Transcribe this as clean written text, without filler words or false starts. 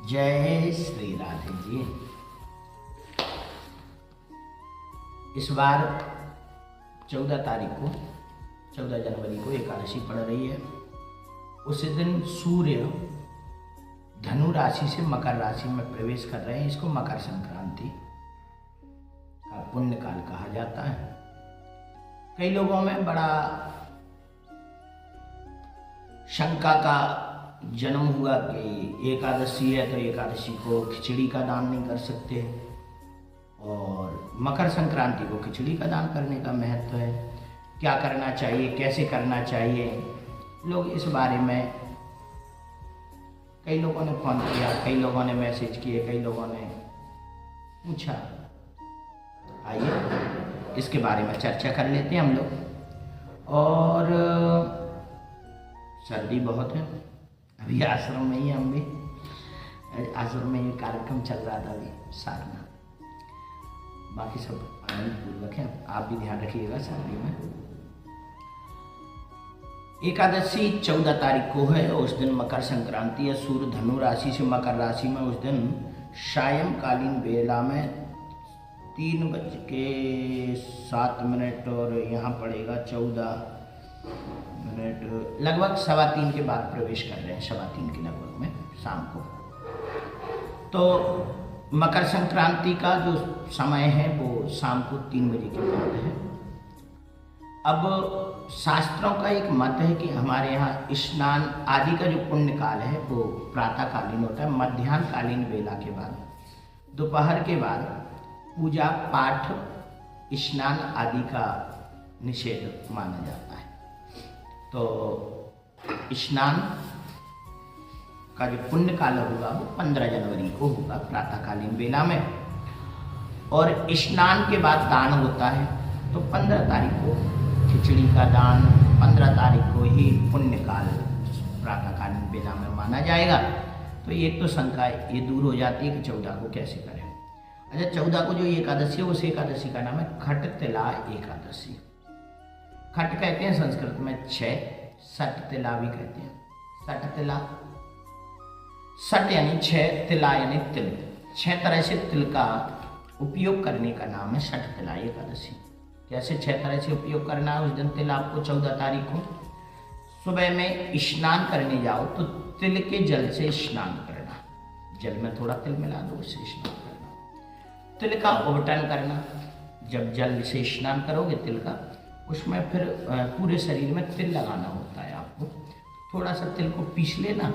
जय श्री राधे जी। इस बार 14 तारीख को 14 जनवरी को एकादशी पड़ रही है। उस दिन सूर्य धनु राशि से मकर राशि में प्रवेश कर रहे हैं। इसको मकर संक्रांति का पुण्य काल कहा जाता है। कई लोगों में बड़ा शंका का जन्म हुआ कि एकादशी है तो एकादशी को खिचड़ी का दान नहीं कर सकते, और मकर संक्रांति को खिचड़ी का दान करने का महत्व है। क्या करना चाहिए, कैसे करना चाहिए, लोग इस बारे में कई लोगों ने फोन किया, कई लोगों ने मैसेज किए, कई लोगों ने पूछा। आइए इसके बारे में चर्चा कर लेते हैं हम लोग। और सर्दी बहुत है, अभी आश्रम में ही हम भी आश्रम में ये कार्यक्रम चल रहा था अभी साधना। बाकी सब आनंद पूर्वक है, आप भी ध्यान रखिएगा सर्दी में। एकादशी 14 तारीख को है। उस दिन मकर संक्रांति है। सूर्य धनु राशि से मकर राशि में उस दिन सायंकालीन बेला में 3:07 और यहाँ पड़ेगा 14 मिनट, लगभग 3:15 के बाद प्रवेश कर रहे हैं, 3:15 के लगभग में शाम को। तो मकर संक्रांति का जो समय है वो शाम को 3 बजे के बाद है। अब शास्त्रों का एक मत है कि हमारे यहाँ स्नान आदि का जो पुण्य काल है वो प्रातःकालीन होता है। मध्याह्नकालीन बेला के बाद, दोपहर के बाद पूजा पाठ स्नान आदि का निषेध माना जाता है। तो स्नान का जो पुण्य काल होगा वो 15 जनवरी को होगा प्रातःकालीन बेला में, और स्नान के बाद दान होता है। तो 15 तारीख को खिचड़ी का दान, 15 तारीख को ही पुण्य काल प्रातःकालीन बेला में माना जाएगा। तो एक तो शंका ये दूर हो जाती है कि 14 को कैसे करें। अच्छा, 14 को जो एकादशी है उस एकादशी का नाम है खटतिला एकादशी। खट कहते हैं संस्कृत में 6, सट तिला भी कहते हैं। सट तिला, सट यानी 6, तिला यानी तिल। 6 तरह से तिल का उपयोग करने का नाम है सट तिला एकादशी। कैसे 6 तरह से उपयोग करना है? उस दिन तिल आपको 14 तारीख को सुबह में स्नान करने जाओ तो तिल के जल से स्नान करना। जल में थोड़ा तिल मिला दो, उससे स्नान करना। तिल का उबटन करना। जब जल से स्नान करोगे तिल का, उसमें फिर पूरे शरीर में तिल लगाना होता है आपको। थोड़ा सा तिल को पीस लेना